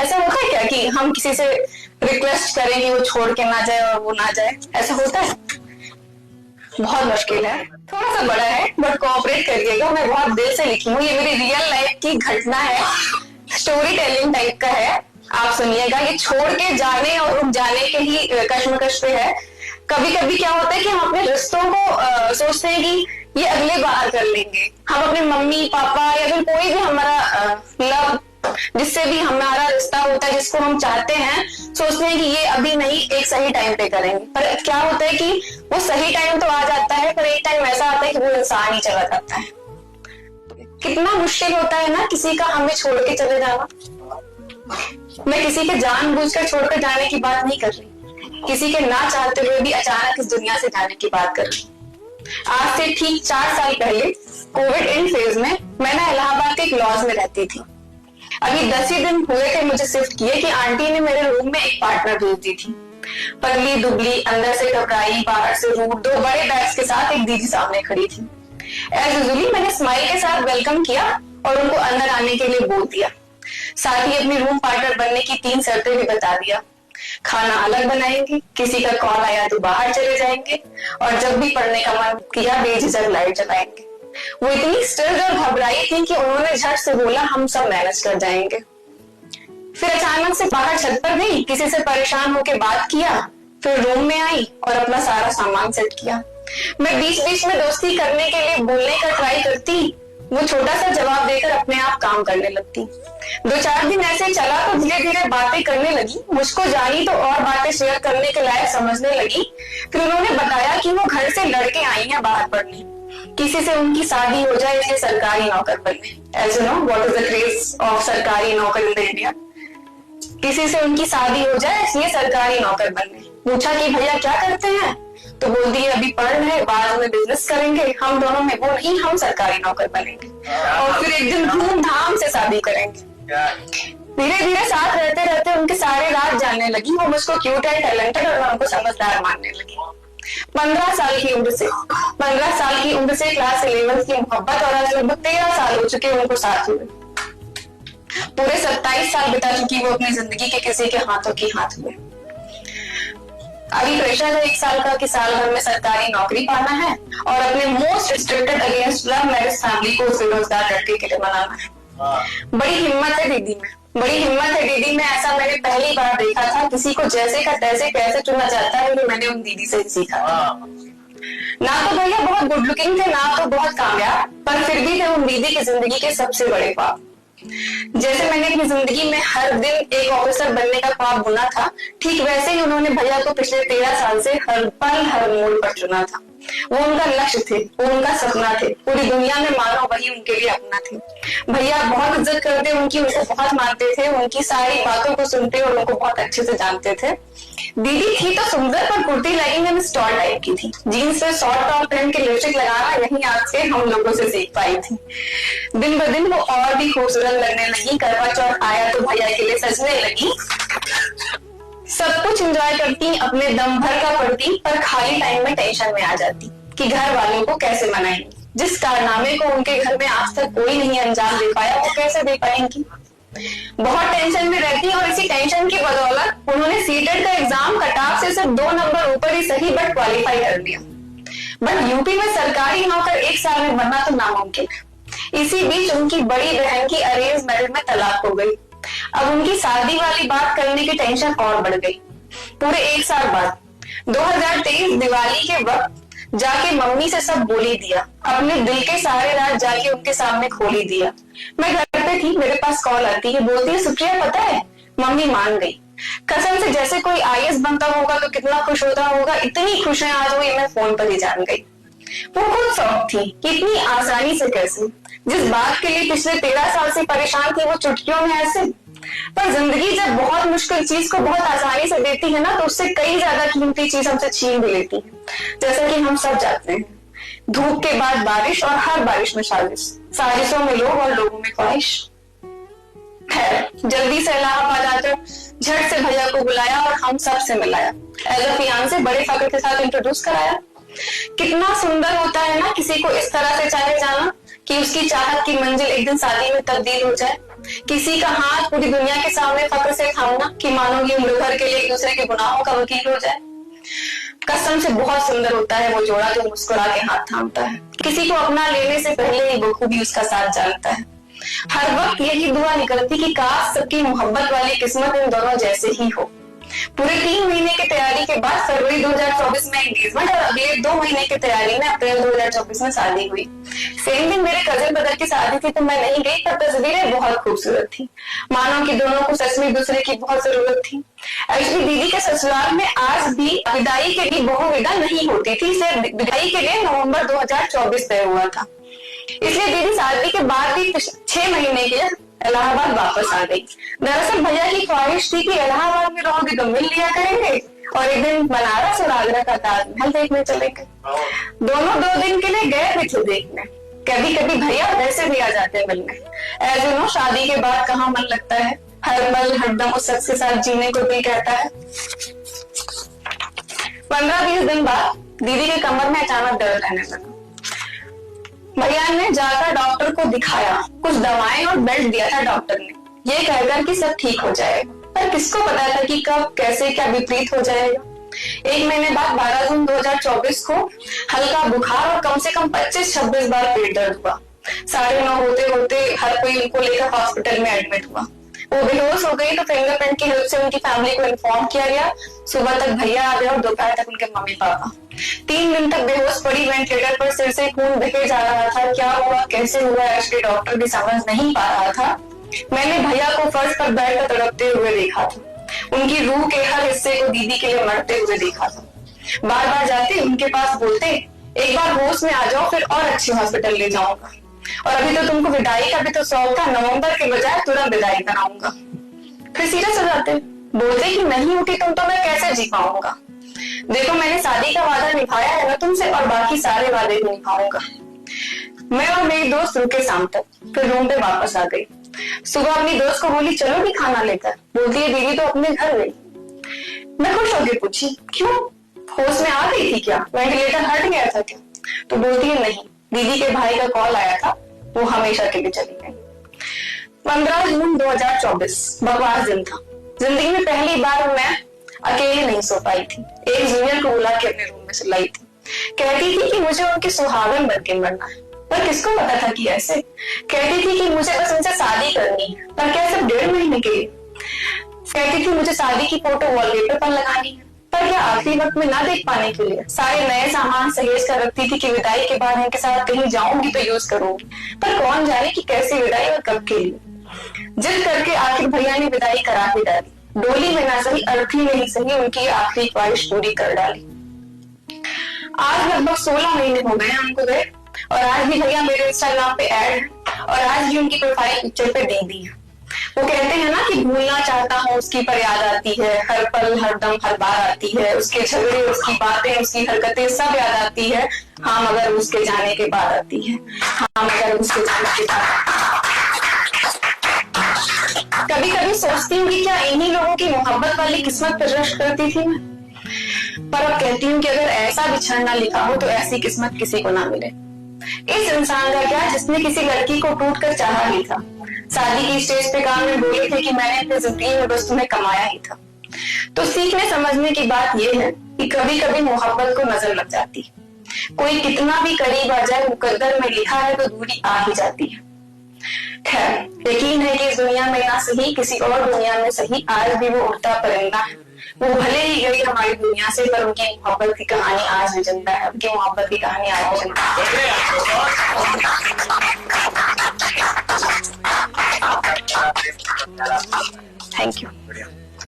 ऐसा होता है क्या कि हम किसी से रिक्वेस्ट करें कि वो छोड़ के ना जाए और वो ना जाए? ऐसा होता है? बहुत मुश्किल है। थोड़ा सा बड़ा है बट कोऑपरेट करिएगा, मैं बहुत दिल से लिखी हूँ, ये मेरी रियल लाइफ की घटना है, स्टोरी टेलिंग टाइप का है। आप सुनिएगा। ये छोड़ के जाने और रुक जाने के ही कश्मकश पे है। कभी कभी क्या होता है कि हम अपने रिश्तों को सोचते हैं कि ये अगले बार कर लेंगे। हम अपने मम्मी पापा या फिर कोई भी हमारा लव जिससे भी हमारा रिश्ता होता है, जिसको हम चाहते हैं, सोचते हैं कि ये अभी नहीं, एक सही टाइम पे करेंगे। पर क्या होता है कि वो सही टाइम तो आ जाता है, पर एक टाइम ऐसा आता है कि वो इंसान ही चला जाता है। कितना मुश्किल होता है ना किसी का हमें छोड़ के चले जाना। मैं किसी के जानबूझकर छोड़कर जाने की बात नहीं कर रही, किसी के ना चाहते हुए भी अचानक इस दुनिया से जाने की बात कर रही हूँ। आज से ठीक 4 साल पहले कोविड एंड फेज में मैं ना इलाहाबाद के एक लॉज में रहती थी। अभी 10 ही दिन हुए थे मुझे शिफ्ट किए कि आंटी ने मेरे रूम में एक पार्टनर भेज दी थी। पतली दुबली, अंदर से घबराई, बाहर से रूड, 2 बड़े बैग्स के साथ एक दीदी सामने खड़ी थी। एज यूजुअली मैंने स्माइल के साथ वेलकम किया और उनको अंदर आने के लिए बोल दिया। साथ ही अपनी रूम पार्टनर बनने की 3 शर्तें भी बता दिया। खाना अलग बनाएंगे, किसी का कॉल आया तो बाहर चले जाएंगे, और जब भी पढ़ने का मन किया बेझिझक लाइट जलाएंगे। वो इतनी स्ट्रेस्ड और घबराई थी कि उन्होंने झट से बोला, हम सब मैनेज कर जाएंगे। फिर अचानक से बाहर छत पर गई, किसी से परेशान होकर बात किया, फिर रूम में आई और अपना सारा सामान सेट किया। मैं बीच बीच में दोस्ती करने के लिए बोलने का ट्राई करती, वो छोटा सा जवाब देकर अपने आप काम करने लगती। 2-4 दिन ऐसे चला तो धीरे धीरे बातें करने लगी, मुझको जानी तो और बातें शेयर करने के लायक समझने लगी। फिर उन्होंने बताया कि वो घर से लड़के आई हैं बाहर पढ़ने, किसी से उनकी शादी हो जाए इसलिए सरकारी नौकर बनने। As you know what is the craze of सरकारी नौकर इन द इंडिया। किसी से उनकी शादी हो जाए इसलिए सरकारी नौकर बनने। पूछा कि भैया क्या करते हैं, तो बोल दिए अभी पढ़ रहे, बाद में बिजनेस करेंगे। हम दोनों में वो नहीं, हम सरकारी नौकर बनेंगे और फिर एक दिन धूमधाम से शादी करेंगे। धीरे धीरे साथ रहते रहते उनके सारे राज जानने लगी। वो मुझको क्यूट एंड टैलेंटेड और मैं उनको समझदार मानने लगी। 15 साल की उम्र से क्लास 11 की मोहब्बत, और आज लगभग 13 साल हो चुके उनको साथ हुए। पूरे 27 साल बिता चुकी वो अपनी जिंदगी के किसी के हाथों की हाथ हुए। अभी प्रेशर है 1 साल का कि साल भर में सरकारी नौकरी पाना है और अपने most restricted against love marriage family को बेरोजगार लड़के के लिए बनाना है। बड़ी हिम्मत है दीदी में। ऐसा मैंने पहली बार देखा था। किसी को जैसे का तैसे कैसे चुना जाता है, ये मैंने उन दीदी से सीखा था। ना तो भैया बहुत गुड लुकिंग थे, ना तो बहुत कामयाब, पर फिर भी थे उन दीदी की जिंदगी के सबसे बड़े ख्वाब। जैसे मैंने अपनी जिंदगी में हर दिन एक ऑफिसर बनने का ख्वाब बुना था, ठीक वैसे ही उन्होंने भैया को पिछले 13 साल से हर पल हर मोड़ पर चुना था। वो उनका लक्ष्य थे, वो उनका सपना थे। पूरी दुनिया में मानो वही उनके लिए अपना थे। भैया बहुत इज्जत करते उनकी, उनको बहुत मानते थे, उनकी सारी बातों को सुनते और उनको बहुत अच्छे से जानते थे। दीदी थी तो सुंदर, पर कुर्ती लेगिंग में स्टॉल टाइप की थी। जीन्स पे शॉर्ट टॉप पहन के लिपस्टिक लगाना यही आज के हम लोगों से सीख पाई थी। दिन ब दिन वो और भी खूबसूरत लगने लगी। करवा चौथ आया तो भैया के लिए सजने लगी। सब कुछ एंजॉय करती, अपने दम भर का पढ़ती, पर खाली टाइम में टेंशन में आ जाती कि घर वालों को कैसे मनाएंगी। जिस कारनामे को उनके घर में आज तक कोई नहीं अंजाम दे पाया, वो कैसे दे पाएंगी। बहुत टेंशन में रहती, और इसी टेंशन की बदौलत उन्होंने सीटेट का एग्जाम कटऑफ से सिर्फ 2 नंबर ऊपर ही सही बट क्वालिफाई कर लिया। बट यूपी में सरकारी नौकर 1 साल में बनना तो नामुमकिन है। इसी बीच उनकी बड़ी बहन की अरेंज मैरिज में तलाक हो गई। अब उनकी शादी वाली बात करने की टेंशन और बढ़ गई। पूरे 1 साल बाद 2023 दिवाली के वक्त जाके मम्मी से सब बोल ही दिया, अपने दिल के सारे राज जाके उनके सामने खोल ही दिया। मैं घर पे थी, मेरे पास कॉल आती है, बोलती है सुप्रिया पता है मम्मी मान गई। कसम से जैसे कोई आईएएस बनता होगा तो कितना खुश होता होगा, इतनी खुश है आज हुई, मैं फोन पर ही जान गई। वो खुद शौक थी कि इतनी आसानी से कैसे, जिस बात के लिए पिछले 13 साल से परेशान थी वो चुटकियों में ऐसे। पर जिंदगी जब बहुत मुश्किल चीज को बहुत आसानी से देती है ना, तो उससे कई ज्यादा कीमती चीज हमसे छीन भी लेती है। जैसा कि हम सब जानते हैं, धूप के बाद बारिश और हर बारिश में साजिश, साजिशों में लोग और लोगों में ख्वाहिश। खैर जल्दी से इलाहाबाद आकर झट से भैया को बुलाया और हम सब से मिलाया। एज अ फियांसे बड़े फख्र के साथ इंट्रोड्यूस कराया। कितना सुंदर होता है ना किसी को इस तरह से चाहे जाना कि उसकी चाहत की मंजिल एक दिन शादी में तब्दील हो जाए। किसी का हाथ पूरी दुनिया के सामने फक्र से थामना कि मानो ये उम्र भर के लिए एक दूसरे के गुनाहों का वकील हो जाए। कसम से बहुत सुंदर होता है वो जोड़ा जो मुस्कुरा के हाथ थामता है। किसी को अपना लेने से पहले ही बखूबी उसका साथ जानता है। हर वक्त यही दुआ निकलती कि काश सबकी मोहब्बत वाली किस्मत इन दोनों जैसे ही हो। पूरे 3 महीने की तैयारी के बाद फरवरी 2024 में एंगेजमेंट और अगले 2 महीने की तैयारी में अप्रैल 2024 में शादी हुई। सेम दिन मेरे कजिन ब्रदर की शादी थी तो मैं नहीं गई, पर तस्वीरें बहुत खूबसूरत थी। मानो कि दोनों को सच में दूसरे की बहुत जरूरत थी। एक्चुअली दीदी के ससुराल में आज भी विदाई के लिए बहु विदा नहीं होती थी, सिर्फ विदाई के लिए नवंबर 2024 तय हुआ था। इसलिए दीदी शादी के बाद भी 6 महीने के लिए इलाहाबाद वापस आ गई। दरअसल भैया की ख्वाहिश थी कि इलाहाबाद में रहोगे तो मिल लिया करेंगे और एक दिन बनारस और आगरा का ताजमहल देखने चलेंगे। दोनों 2 दिन के लिए गए भी थे देखने। कभी कभी भैया वैसे भी आ जाते हैं मिलने। ऐसे नो शादी के बाद कहाँ मन लगता है, हर पल हरदम उस शख्स के साथ जीने को दिल कहता है। 15-20 दिन बाद दीदी के कमर में अचानक दर्द रहने लगा। भैया ने जाकर डॉक्टर को दिखाया, कुछ दवाएं और बेल्ट दिया था डॉक्टर ने, ये कहकर कि सब ठीक हो जाएगा। पर किसको पता था कि कब कैसे क्या विपरीत हो जाएगा। 1 महीने बाद 12 जून 2024 को हल्का बुखार और कम से कम 25-26 बार पेट दर्द हुआ। 9:30 होते होते हर कोई उनको लेकर हॉस्पिटल में एडमिट हुआ। वो बेहोश हो गई तो फिंगरप्रिंट की हेल्प से उनकी फैमिली को इन्फॉर्म किया गया। सुबह तक भैया आ गए और दोपहर तक उनके मम्मी पापा। 3 दिन तक बेहोश पड़ी वेंटिलेटर पर, सिर से खून बहे जा रहा था। क्या हुआ कैसे हुआ एक्चुअली डॉक्टर भी समझ नहीं पा रहा था। मैंने भैया को फर्श पर बैठकर तड़पते हुए देखा था। उनकी रूह के हर हिस्से को दीदी के लिए मरते हुए देखा था। बार बार जाते उनके पास बोलते, एक बार होश में आ जाओ फिर और अच्छे हॉस्पिटल ले जाऊंगा, और अभी तो तुमको विदाई का भी तो शौक था, नवंबर के बजाय तुरंत विदाई कराऊंगा। फिर सीरियस हो जाते, बोलते कि नहीं होती तुम तो मैं कैसे जी पाऊंगा। देखो मैंने शादी का वादा निभाया है ना तुमसे, और बाकी सारे वादे भी निभाऊंगा। मैं और मेरी दोस्त रुके शाम तक, फिर रूम पे वापस आ गई। सुबह अपनी दोस्त को बोली चलो भी खाना लेकर, बोलती है दीदी तो अपने घर गई। मैं खुश होकर पूछी क्यों, होश में आ गई थी क्या, वेंटिलेटर हट गया था क्या? तो बोलती है नहीं, दीदी के भाई का कॉल आया था, वो हमेशा के लिए चली गई। 15 जून 2024 बकवास दिन था। जिंदगी में पहली बार मैं अकेले नहीं सो पाई थी। एक जूनियर को बुला के अपने रूम में सुलाई थी। कहती थी कि मुझे उनकी सुहागन बनके मरना है, पर किसको पता था कि ऐसे। कहती थी कि मुझे बस उनसे शादी करनी है, पर क्या सिर्फ 1.5 महीने के लिए। कहती थी मुझे शादी की फोटो वॉलपेपर पर लगानी है, पर क्या आखिरी वक्त में ना देख पाने के लिए। सारे नए सामान सहेज कर रखती थी कि विदाई के बाद इनके साथ कहीं जाऊंगी तो यूज करूंगी, पर कौन जाने कि कैसी विदाई और कब के लिए। जिद करके आखिर भैया ने विदाई करा ही डाली। डोली में ना सही अर्थी में ही सही उनकी आखिरी ख्वाहिश पूरी कर डाली। आज लगभग 16 महीने हो गए उनको गए, और आज भी भैया मेरे इंस्टाग्राम पे ऐड है, और आज भी उनकी प्रोफाइल पिक्चर पे दीदी है। वो कहते हैं ना कि भूलना चाहता हूँ उसकी पर याद आती है, हर पल हर दम हर बार आती है, उसके झगड़े उसकी बातें उसकी हरकतें सब याद आती है। हाँ मगर उसके जाने के बाद आती है, हाँ मगर उसके जाने के बाद। कभी कभी सोचती हूँ कि क्या इन्हीं लोगों की मोहब्बत वाली किस्मत पर रश्क करती थी मैं। पर अब कहती हूँ कि अगर ऐसा बिछड़ना लिखा हो तो ऐसी किस्मत किसी को ना मिले। इस इंसान का क्या जिसने किसी लड़की को टूट कर चाहा ही था। शादी की स्टेज पे काम में बोले थे कि मैंने अपनी जिंदगी में बस तुम्हें कमाया ही था। तो सीखने समझने की बात यह है कि कभी कभी मोहब्बत को नजर लग जाती है। कोई कितना भी करीब आ जाए, मुकद्दर में लिखा है तो दूरी आ ही जाती है। खैर यकीन है कि इस दुनिया में ना सही किसी और दुनिया में सही आज भी वो उड़ता परिंदा है। वो भले ही गई हमारी दुनिया से, पर उनकी मोहब्बत की कहानी आज भी जिंदा है। उनकी मोहब्बत की कहानी आज भी जिंदा है। Thank you.